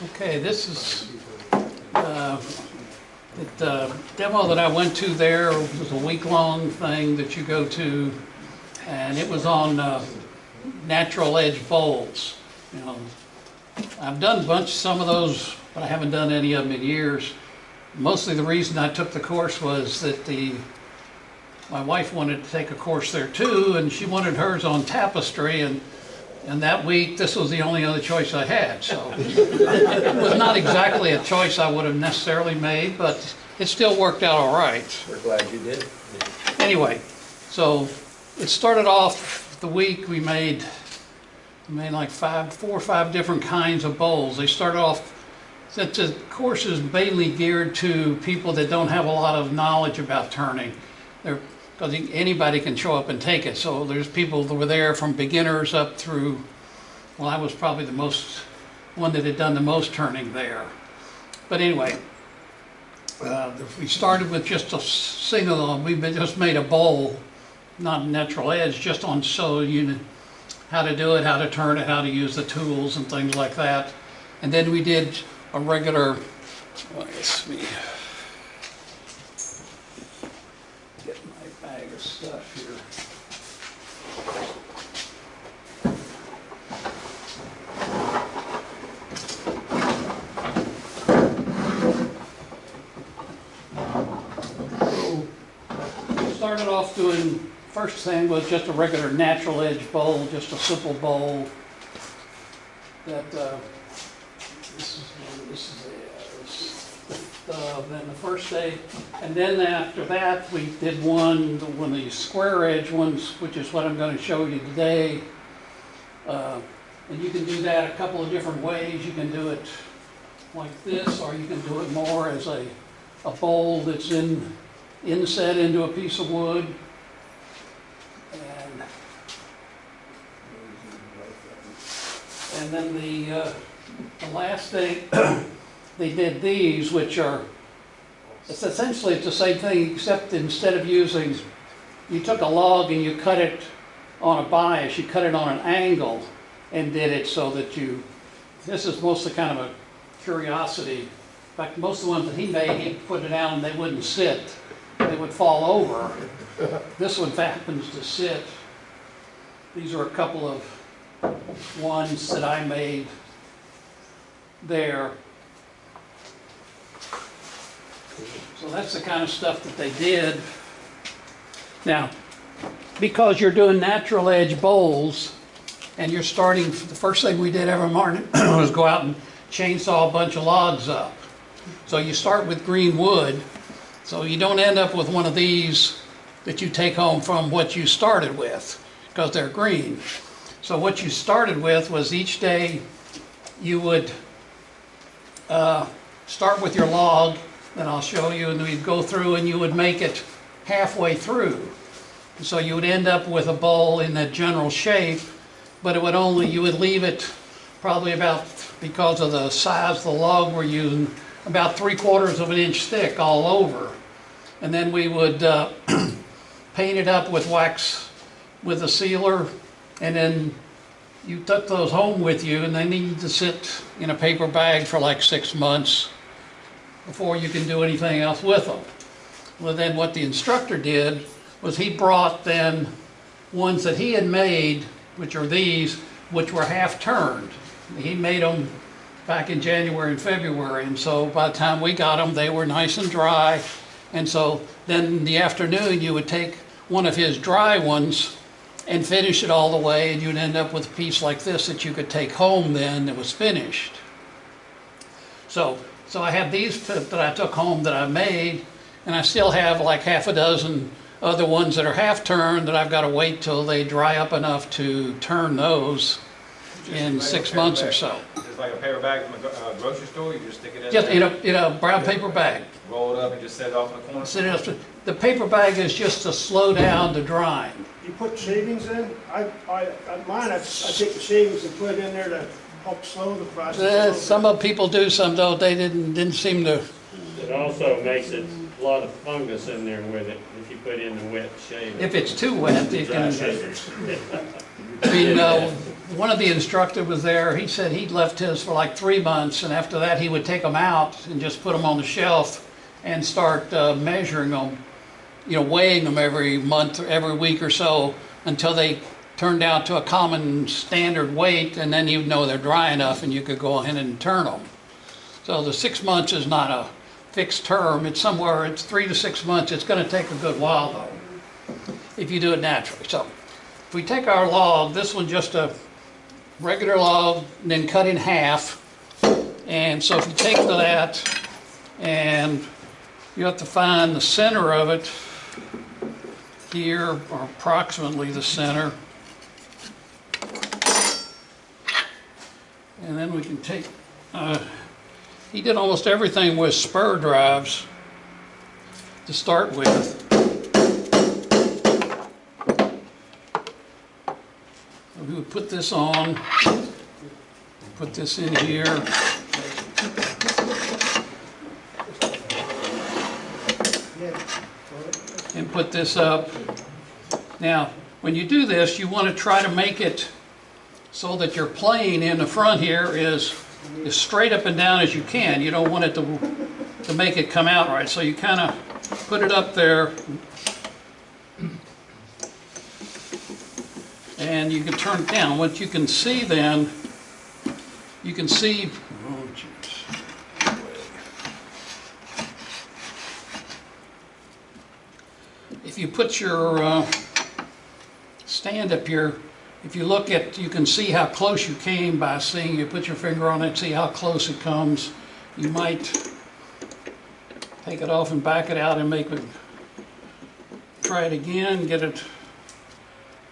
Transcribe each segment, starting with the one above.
Okay, this is the demo that I went to there was a week-long thing that you go to, and it was on natural edge bowls. You know, I've done some of those, but I haven't done any of them in years. Mostly the reason I took the course was that my wife wanted to take a course there too, and she wanted hers on tapestry, and that week, this was the only other choice I had, so it was not exactly a choice I would have necessarily made, but it still worked out all right. We're glad you did. Anyway, so it started off the week we made like 4 or 5 different kinds of bowls. They started off, since the course is mainly geared to people that don't have a lot of knowledge about turning. Because anybody can show up and take it. So there's people that were there from beginners up through, well, I was probably the one that had done the most turning there. But anyway, we started with just a single, we just made a bowl, not a natural edge, just on so you know how to do it, how to turn it, how to use the tools and things like that. And then we did a regular, well, I guess me. Bag of stuff here. So, started off doing, first thing was just a regular natural edge bowl, just a simple bowl that then the first day, and then after that we did one of these square edge ones, which is what I'm going to show you today. And you can do that a couple of different ways. You can do it like this, or you can do it more as a bowl that's inset into a piece of wood. And then the last day they did these, which are, it's essentially the same thing, except instead of using, you took a log and you cut it on a bias, you cut it on an angle and did it so that this is mostly kind of a curiosity. In fact, most of the ones that he made, he put it down and they wouldn't sit. They would fall over. This one happens to sit. These are a couple of ones that I made there. So that's the kind of stuff that they did. Now, because you're doing natural edge bowls, and you're starting, the first thing we did every morning was go out and chainsaw a bunch of logs up. So you start with green wood, so you don't end up with one of these that you take home from what you started with, because they're green. So what you started with was each day you would start with your log, and I'll show you, and we'd go through and you would make it halfway through. So you would end up with a bowl in that general shape, but it would you would leave it probably about, because of the size of the log we're using, about 3/4 of an inch thick all over. And then we would paint it up with wax, with a sealer, and then you took those home with you, and they need to sit in a paper bag for like 6 months before you can do anything else with them. Well, then what the instructor did was he brought then ones that he had made, which are these, which were half turned. He made them back in January and February, and so by the time we got them, they were nice and dry. And so then in the afternoon, you would take one of his dry ones and finish it all the way, and you'd end up with a piece like this that you could take home then that was finished. So I have these that I took home that I made, and I still have like half a dozen other ones that are half turned that I've got to wait till they dry up enough to turn those in 6 months or so. It's like a paper bag from a grocery store, you just stick it in Just there? in a brown paper bag. Roll it up and just set it off in the corner? Set it up. The paper bag is just to slow down the drying. You put shavings in? Mine, I take the shavings and put it in there to help slow the process. Some of people do, some don't. They didn't seem to. It also makes it a lot of fungus in there with it if you put in the wet shave. If it's too wet, it Dry can. shavings. I mean, one of the instructors was there, he said he'd left his for like 3 months, and after that he would take them out and just put them on the shelf and start measuring them, you know, weighing them every month, or every week or so, until they turned out to a common standard weight, and then you'd know they're dry enough and you could go ahead and turn them. So the 6 months is not a fixed term, it's somewhere, it's 3 to 6 months. It's going to take a good while though, if you do it naturally. So if we take our log, this one's just a regular log, and then cut in half. And so if you take that, and you have to find the center of it here, or approximately the center. And then we can take, he did almost everything with spur drives to start with. We would put this on, put this in here. And put this up. Now, when you do this, you want to try to make it so that your plane in the front here is as straight up and down as you can. You don't want it to make it come out right. So you kind of put it up there, and you can turn it down. What you can see then, you can see, oh, geez. If you put your stand up here, if you look at, you can see how close you came by seeing, you put your finger on it, see how close it comes. You might take it off and back it out and make it, try it again, get it,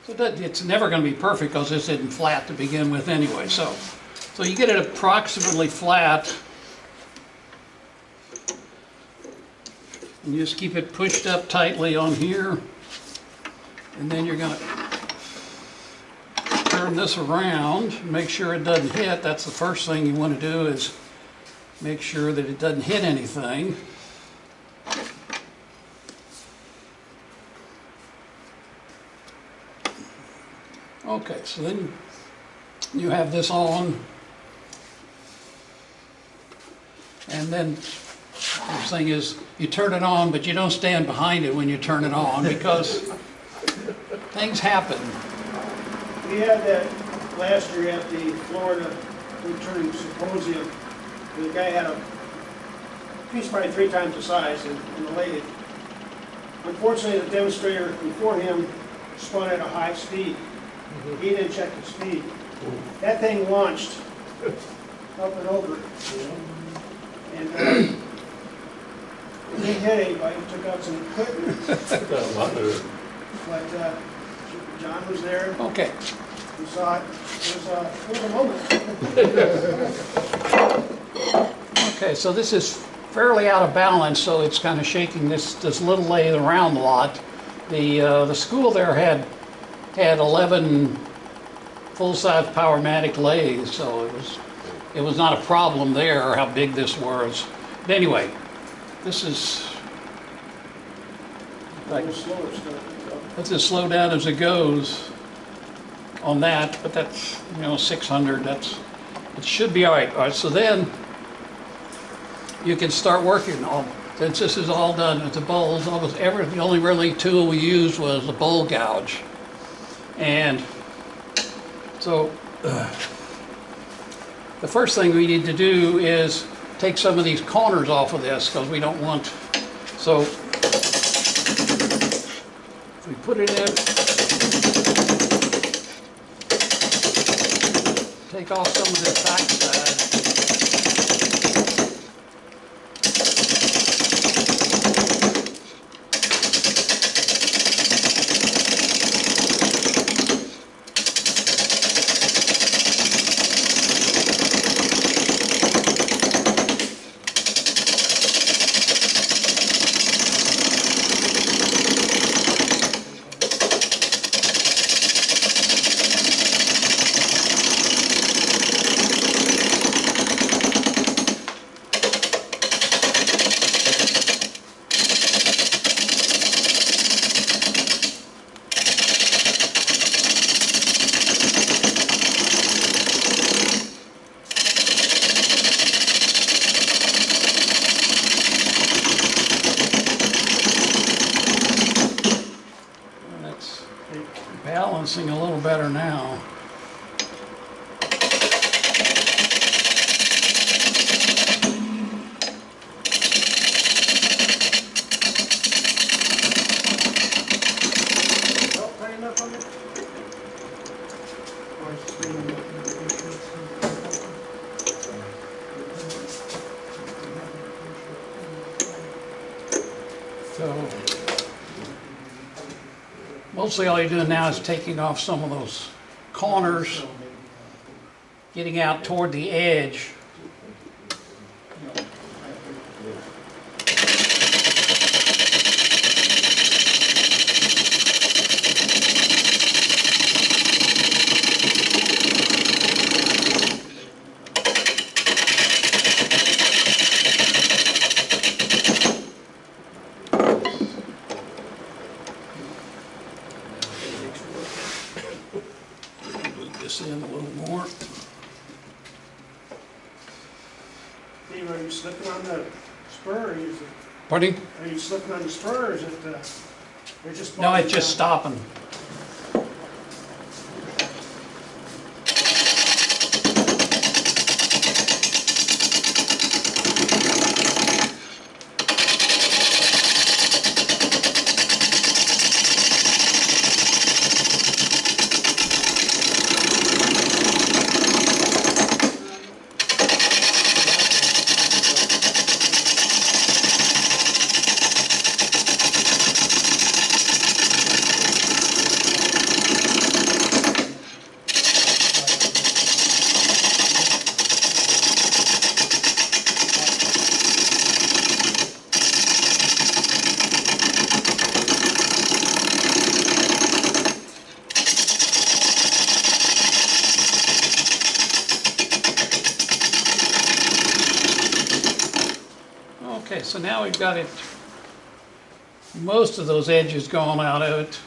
so that it's never going to be perfect because this isn't flat to begin with anyway. So you get it approximately flat, and you just keep it pushed up tightly on here, and then you're going to turn this around and make sure it doesn't hit. That's the first thing you want to do, is make sure that it doesn't hit anything. Okay, so then you have this on, and then the thing is, you turn it on, but you don't stand behind it when you turn it on, because things happen. We had that last year at the Florida Woodturning Symposium. The guy had a piece probably 3 times the size in the lathe. Unfortunately, the demonstrator before him spun at a high speed. He didn't check the speed. That thing launched up and over. And it didn't hit anybody. It took out some equipment. But John was there. Okay. We saw it. It was a moment. Okay, so this is fairly out of balance, so it's kind of shaking this little lathe around a lot. The school there had 11 full-size Powermatic lathes, so it was not a problem there how big this was. But anyway, this is like, that's as slow down as it goes on that, but that's, you know, 600. It should be all right. All right, so then you can start working on. Since this is all done with the bowls, the only really tool we used was the bowl gouge. And so the first thing we need to do is take some of these corners off of this, because we don't want, so if we put it in, take off some of this backside. balancing a little better now. Well, tight enough on it? So, mostly all you're doing now is taking off some of those corners, getting out toward the edge. Move this in a little more. Steve, are you slipping on the spur, or Pardon? are you slipping on the spur, or is it, or just? No, it's just stopping. Okay, so now we've got it, most of those edges gone out of it.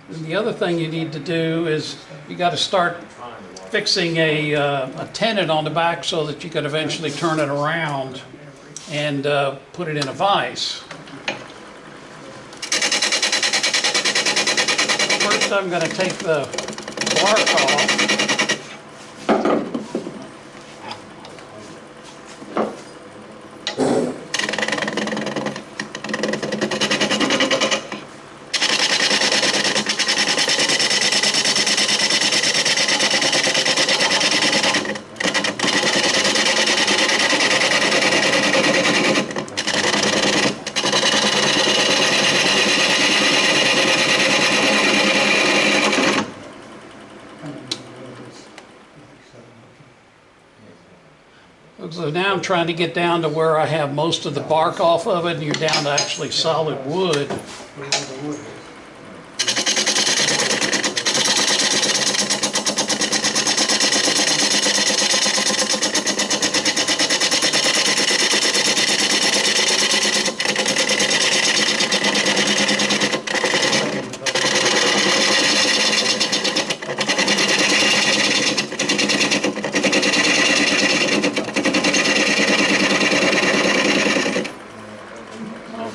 And the other thing you need to do is you got to start fixing a tenon on the back so that you could eventually turn it around and put it in a vise. First I'm going to take the bark off. So now I'm trying to get down to where I have most of the bark off of it and you're down to actually solid wood.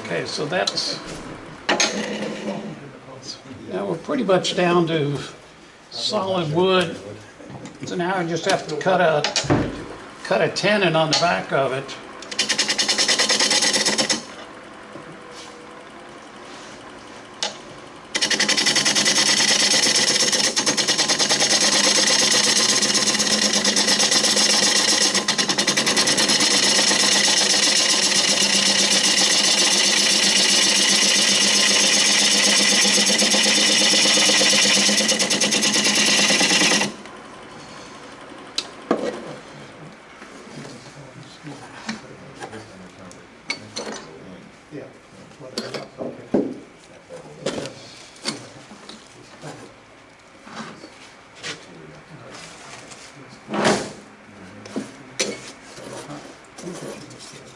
Okay, so that's, now we're pretty much down to solid wood. So now I just have to cut a tenon on the back of it.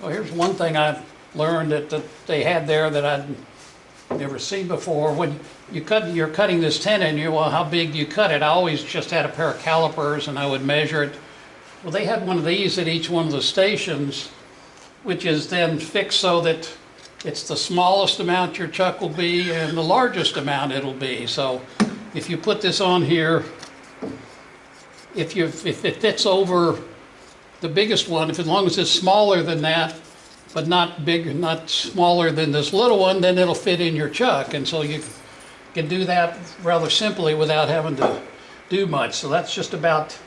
Well, here's one thing I've learned that they had there that I'd never seen before. When you're cutting this tenon, well, how big do you cut it? I always just had a pair of calipers and I would measure it. Well, they had one of these at each one of the stations, which is then fixed so that it's the smallest amount your chuck will be and the largest amount it'll be. So if you put this on here, if it fits over the biggest one, if as long as it's smaller than that, but not big, not smaller than this little one, then it'll fit in your chuck. And so you can do that rather simply without having to do much. So that's just about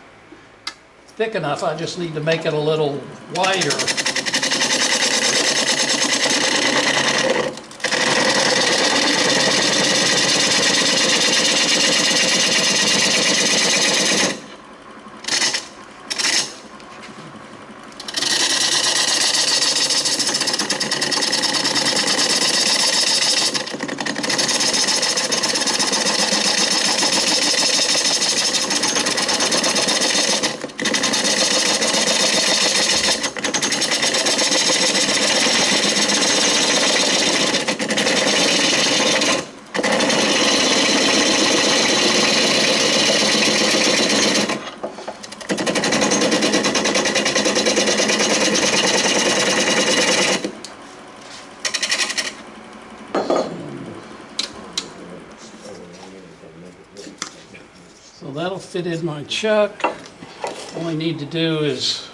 thick enough. I just need to make it a little wider. So that'll fit in my chuck. All I need to do is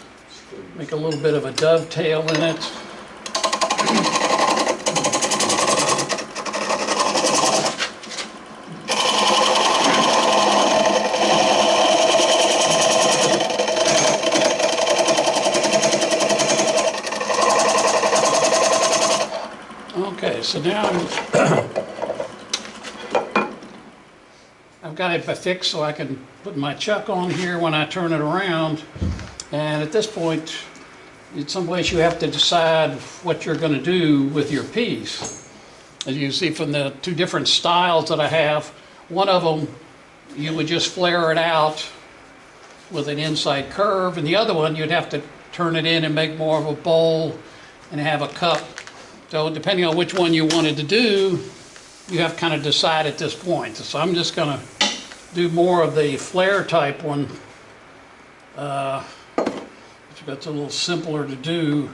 make a little bit of a dovetail in it. Okay, so now I've got it fixed so I can put my chuck on here when I turn it around. And at this point, in some ways you have to decide what you're going to do with your piece. As you see from the two different styles that I have, one of them you would just flare it out with an inside curve, and the other one you'd have to turn it in and make more of a bowl and have a cup. So depending on which one you wanted to do, you have to kind of decide at this point. So I'm just going to do more of the flare type one, which that's a little simpler to do.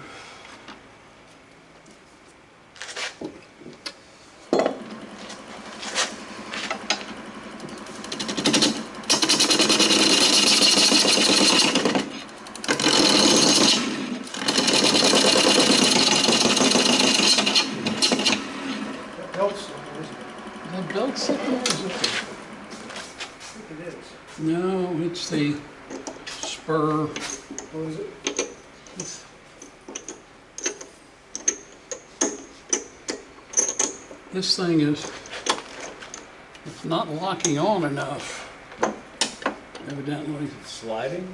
No, it's the spur. What is it? This thing is, it's not locking on enough, evidently. Sliding?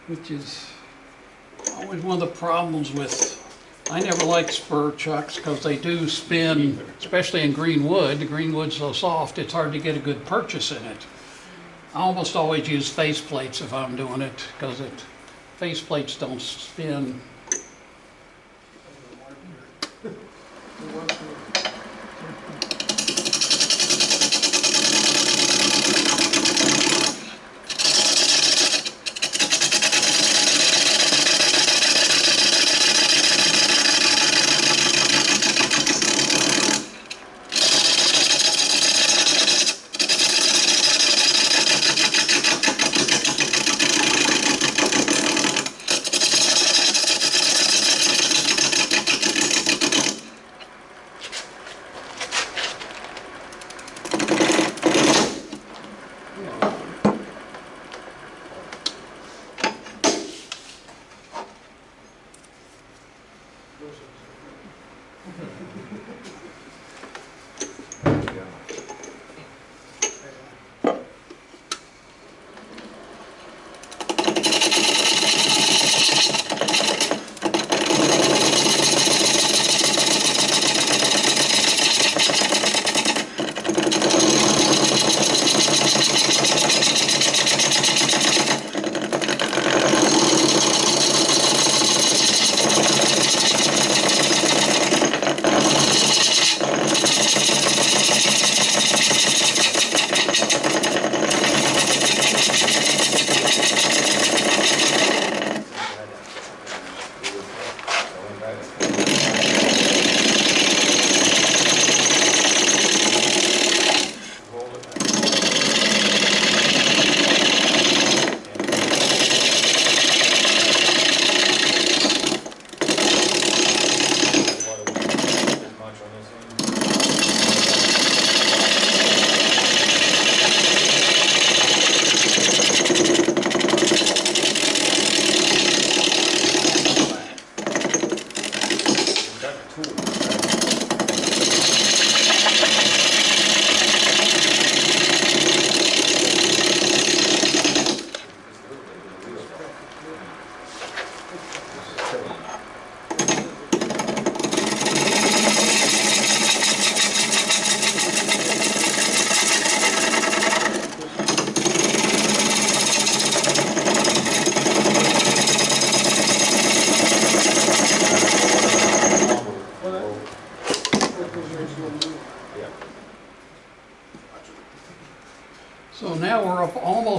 Which is always one of the problems with, I never liked spur chucks because they do spin, especially in green wood. The green wood's so soft, it's hard to get a good purchase in it. I almost always use face plates if I'm doing it because face plates don't spin.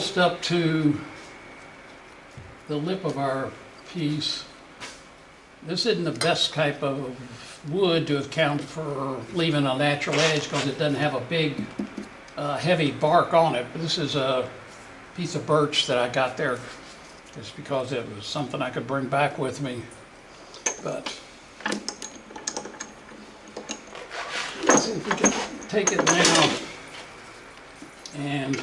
almost up to the lip of our piece. This isn't the best type of wood to account for leaving a natural edge because it doesn't have a big, heavy bark on it. But this is a piece of birch that I got there just because it was something I could bring back with me. But let's see if we can take it now and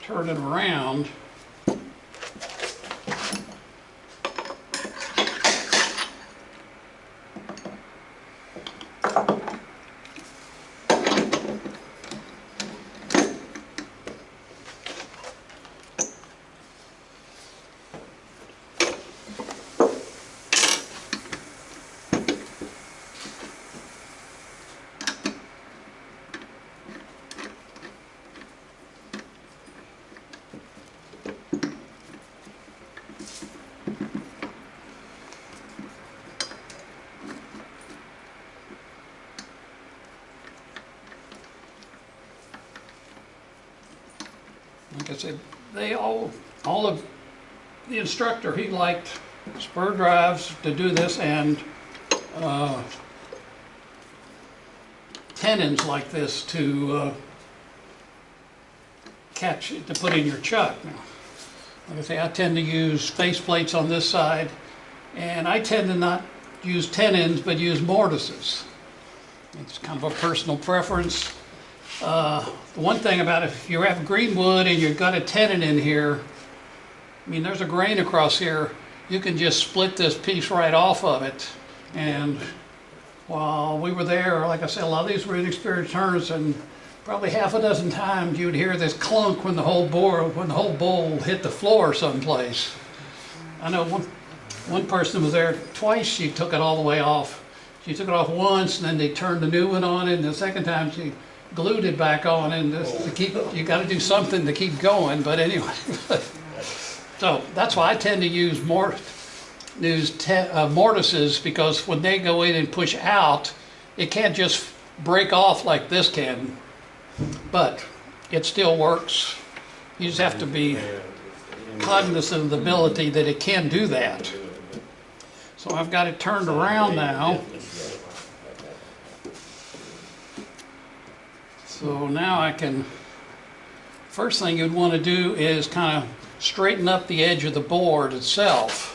turn it around. Like I said, they all of the instructor, he liked spur drives to do this and tenons like this to catch, to put in your chuck. Now, like I say, I tend to use face plates on this side, and I tend to not use tenons, but use mortises. It's kind of a personal preference. The one thing about it, if you have green wood and you've got a tenon in here, I mean, there's a grain across here, you can just split this piece right off of it. And while we were there, like I said, a lot of these were inexperienced turners, and probably half a dozen times you'd hear this clunk when the whole bowl hit the floor someplace. I know one person was there twice, she took it all the way off. She took it off once, and then they turned the new one on it, and the second time she glued it back on, and just to keep, you got to do something to keep going. But anyway, so that's why I tend to use mortises, because when they go in and push out, it can't just break off like this can, but it still works. You just have to be cognizant of the ability that it can do that. So I've got it turned around now. So now I can, first thing you'd want to do is kind of straighten up the edge of the board itself.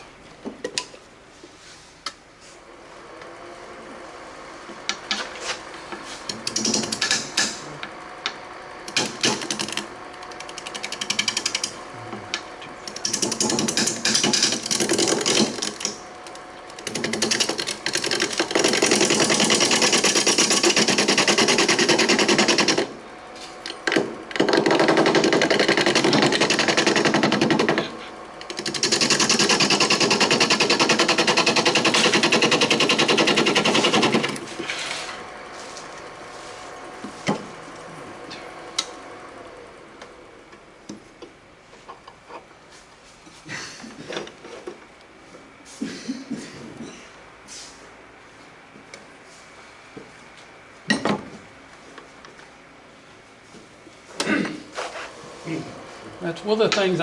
That's one of the things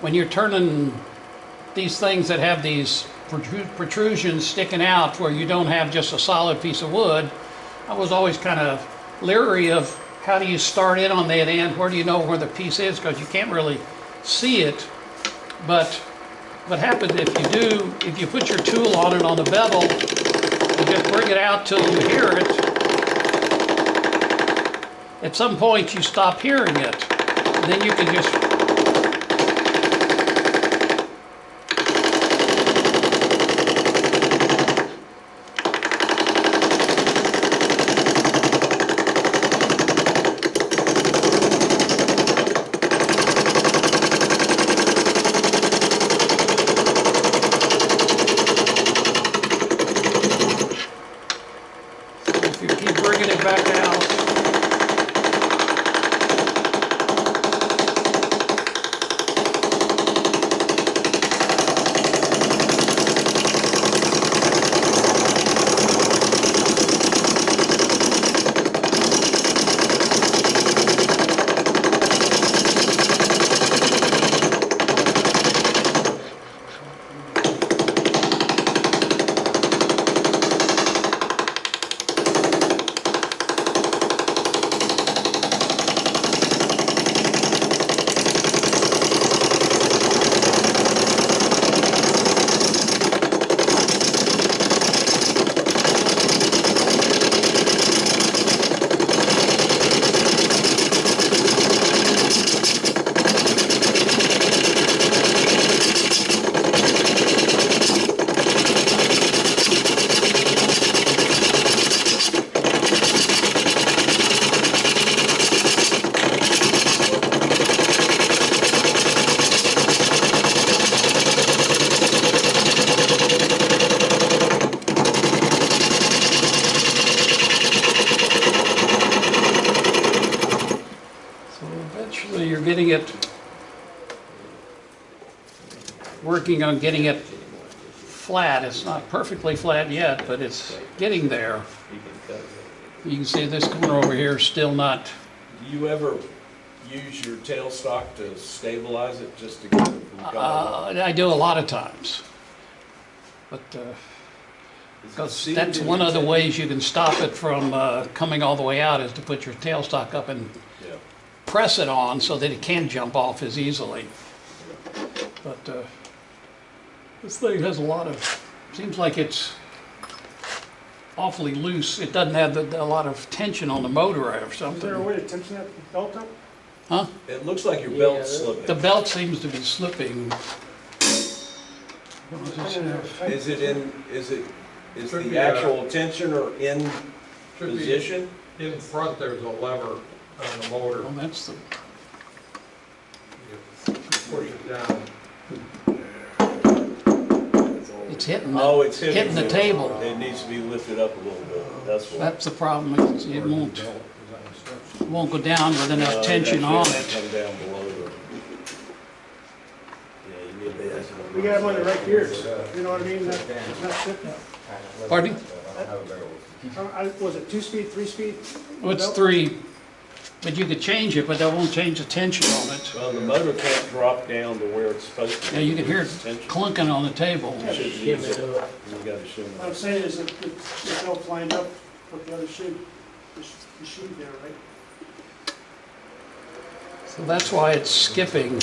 when you're turning these things that have these protrusions sticking out where you don't have just a solid piece of wood, I was always kind of leery of how do you start in on that end, where do you know where the piece is, because you can't really see it. But what happens if you put your tool on it on the bevel, you just bring it out till you hear it. At some point you stop hearing it. And then you can just if you keep bringing it back out. working on getting it flat. It's not perfectly flat yet, but it's getting there. You can see this corner over here is still not, Do you ever use your tailstock to stabilize it just to get it from coming up? I do a lot of times. But, because that's one of the ways you can stop it from coming all the way out is to put your tailstock up and Yeah. press it on so that it can't jump off as easily. But this thing has a lot of, seems like it's awfully loose. It doesn't have a lot of tension on the motor or Is there a something. way to tension that belt up? Huh? It looks like your belt's slipping. The belt seems to be slipping. Is Should the be, actual tension or in Should be position? in front, there's a lever on the motor. Well, that's the, You push it down. it's hitting Oh, the, it's hitting the table. It needs to be lifted up a little bit, that's what. That's the problem. It won't go down with enough tension That on should it. Come down below the. Yeah, you need to. We got them on the right gears, you know what I mean? It's not shifting. Pardon? Was it 2-speed, 3-speed? Well, it's 3, but you could change it, but that won't change the tension on it. Well, the motor can't drop down to where it's supposed to be. Yeah, you can hear it Tension. clunking on the table. You should use it. You gotta shim What I'm it. saying is that the belt lined up with the other shoe, the shoe there, right? So that's why it's skipping.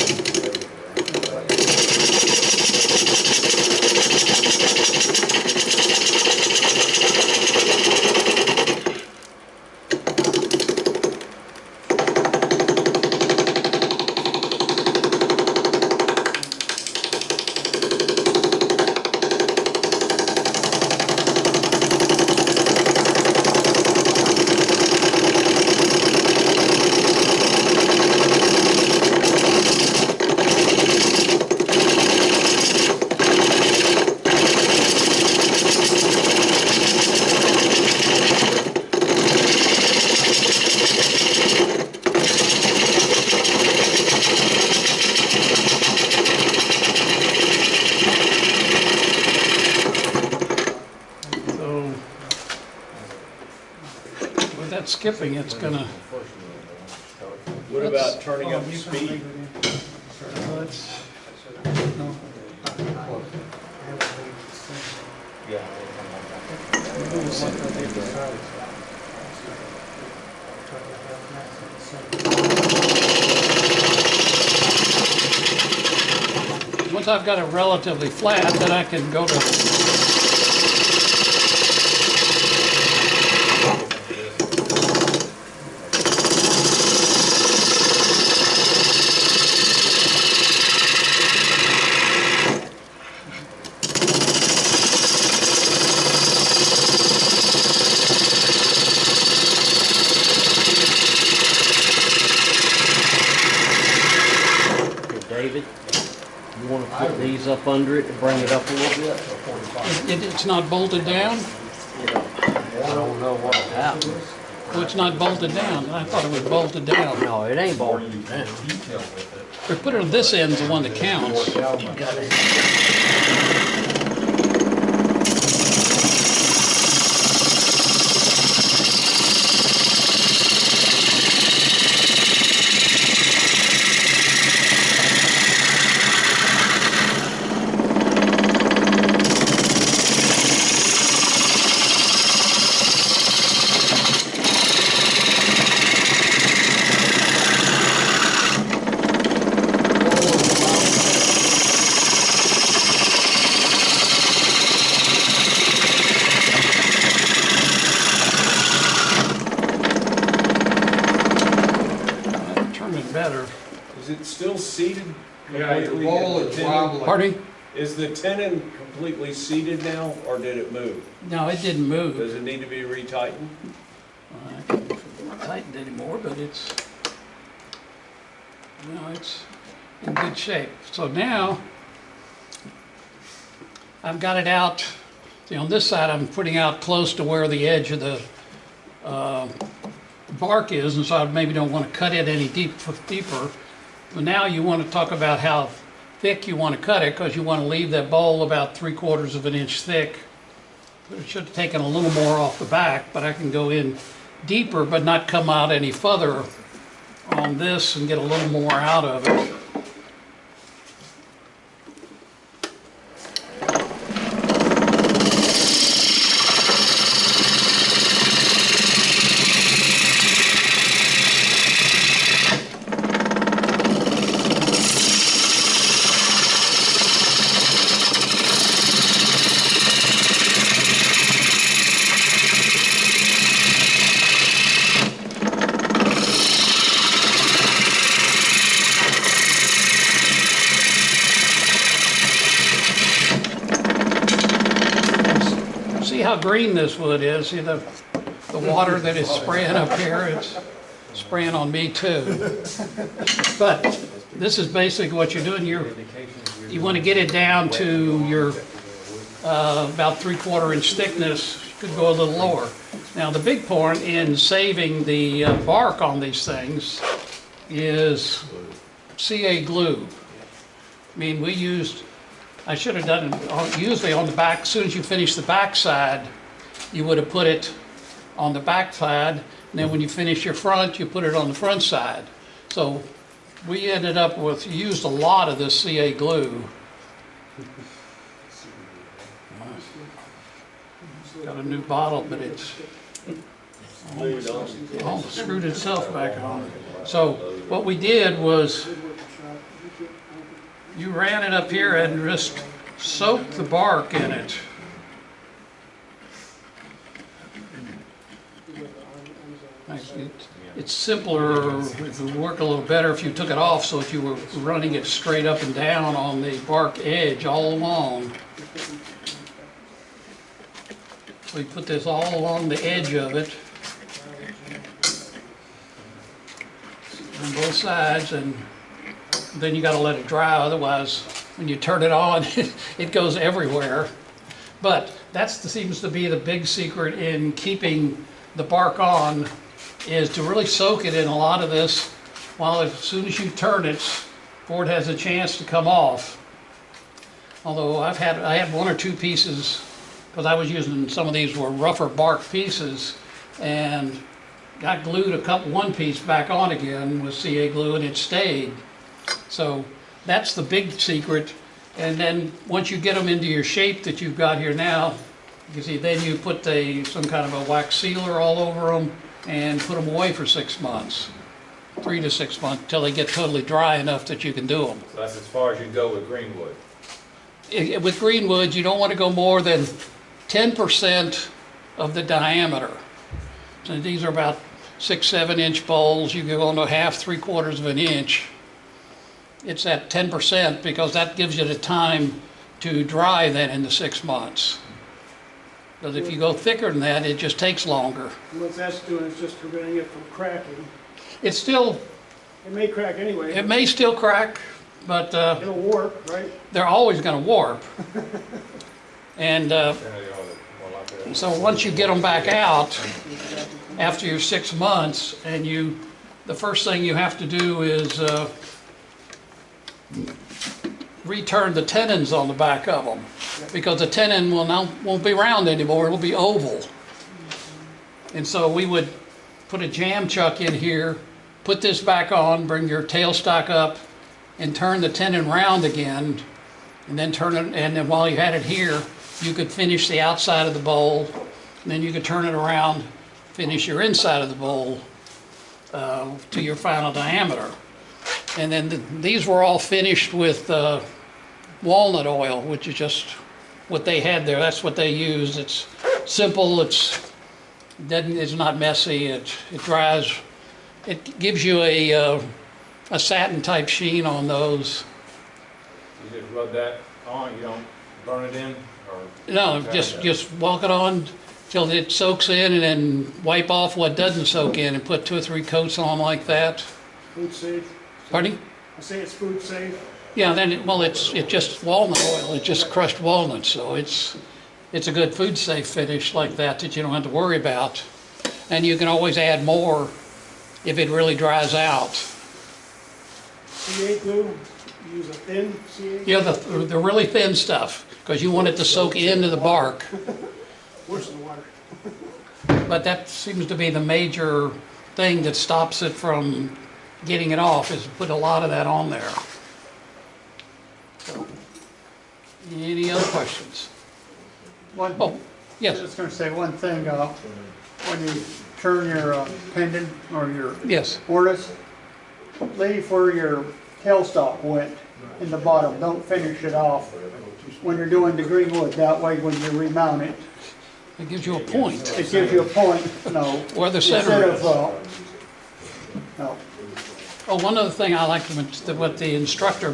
So with that skipping, it's gonna, What That's- about turning up the speed? let's, once I've got it relatively flat, then I can go to, David, you want to put these up under it to bring it up a little bit? it's not bolted down? I don't know what happened. Oh, it's not bolted down. I thought it was bolted down. No, it ain't bolted down. Or put it on this end's the one that counts. You got it. Turn it better. Is it still seated Yeah, your completely? roll in the is tenon? wobbling. Pardon me? Is the tenon completely seated now, or did it move? No, it didn't move. Does it need to be retightened? I can't tighten it anymore, but it's, it's in good shape. So now, I've got it out, see, on this side, I'm putting out close to where the edge of the bark is, and so I maybe don't want to cut it any deeper. But now you want to talk about how thick you want to cut it, because you want to leave that bowl about 3/4 of an inch thick. But it should have taken a little more off the back, but I can go in deeper but not come out any further on this and get a little more out of it. See how green this wood is? See the water that is spraying up here, it's spraying on me too. But this is basically what you're doing. You want to get it down to your about 3/4 inch thickness. You could go a little lower. Now the big point in saving the bark on these things is CA glue. I mean, we used, I should have done it usually on the back. As soon as you finish the back side, you would have put it on the back side, and then when you finish your front, you put it on the front side. So we ended up with, used a lot of this CA glue. Got a new bottle, but it's almost screwed itself back on. So what we did was, you ran it up here and just soaked the bark in it. It's simpler, it would work a little better if you took it off, so if you were running it straight up and down on the bark edge all along. So you put this all along the edge of it on both sides, and then you got to let it dry, otherwise when you turn it on it goes everywhere. But that seems to be the big secret in keeping the bark on, is to really soak it in a lot of this, while as soon as you turn it, before it has a chance to come off. Although I had one or two pieces, because I was using, some of these were rougher bark pieces, and got glued one piece back on again with CA glue, and it stayed. So that's the big secret. And then once you get them into your shape that you've got here now, you see, then you put some kind of a wax sealer all over them and put them away for 6 months, 3 to 6 months, until they get totally dry enough that you can do them. So that's as far as you go with greenwood. With greenwood, you don't want to go more than 10% of the diameter. So these are about 6-7 inch bowls. You go on to 1/2, 3/4 of an inch. It's at 10%, because that gives you the time to dry then in the 6 months. Because if you go thicker than that, it just takes longer. What that's doing is just preventing it from cracking. It's still, It may crack anyway. it may still crack, but It'll warp, right? they're always going to warp. And Generally, more like that. so once you get them back out after your 6 months, and the first thing you have to do is return the tenons on the back of them, because the tenon won't be round anymore, it'll be oval. And so we would put a jam chuck in here, put this back on, bring your tailstock up, and turn the tenon round again, and then turn it, and then while you had it here, you could finish the outside of the bowl, and then you could turn it around, finish your inside of the bowl to your final diameter. And then these were all finished with walnut oil, which is just what they had there. That's what they used. It's simple. It's not messy. It dries. It gives you a satin type sheen on those. You just rub that on, you don't burn it in, or? No, just walk it on till it soaks in, and then wipe off what doesn't soak in, and put 2 or 3 coats on like that. Food safe. Pardon? I say it's food safe. Yeah, then it's just walnut oil. It's just crushed walnuts, so it's a good food safe finish like that you don't have to worry about. And you can always add more if it really dries out. CA glue, Use a thin CA? You know, the really thin stuff, because you want it to soak into the bark. Worse than water. But that seems to be the major thing that stops it from getting it off, is to put a lot of that on there. So, any other questions? One, Oh, I yes, was gonna say one thing, when you turn your pendant or your yes. mortise, leave where your tailstock went in the bottom, don't finish it off when you're doing the green wood, that way when you remount it, It gives you a point. it gives you a point, Where the center instead is. of, no. Oh, one other thing I liked what the instructor,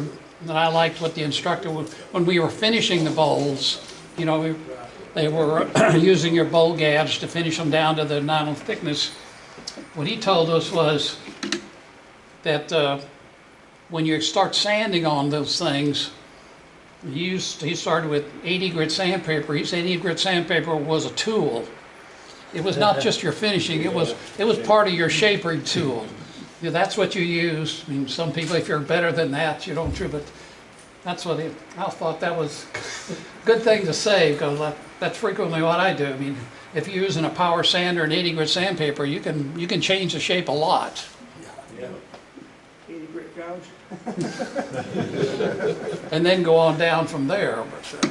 when we were finishing the bowls, you know, they were using your bowl gauge to finish them down to the nylon thickness. What he told us was that when you start sanding on those things, he started with 80 grit sandpaper. He said 80 grit sandpaper was a tool. It was not just your finishing, it was part of your shaping tool. Yeah, that's what you use. I mean, some people, if you're better than that, you don't true, but that's what I thought that was a good thing to say, because that's frequently what I do. I mean, if you're using a power sander and 80 grit sandpaper, you can change the shape a lot. 80 grit gouge. And then go on down from there. But,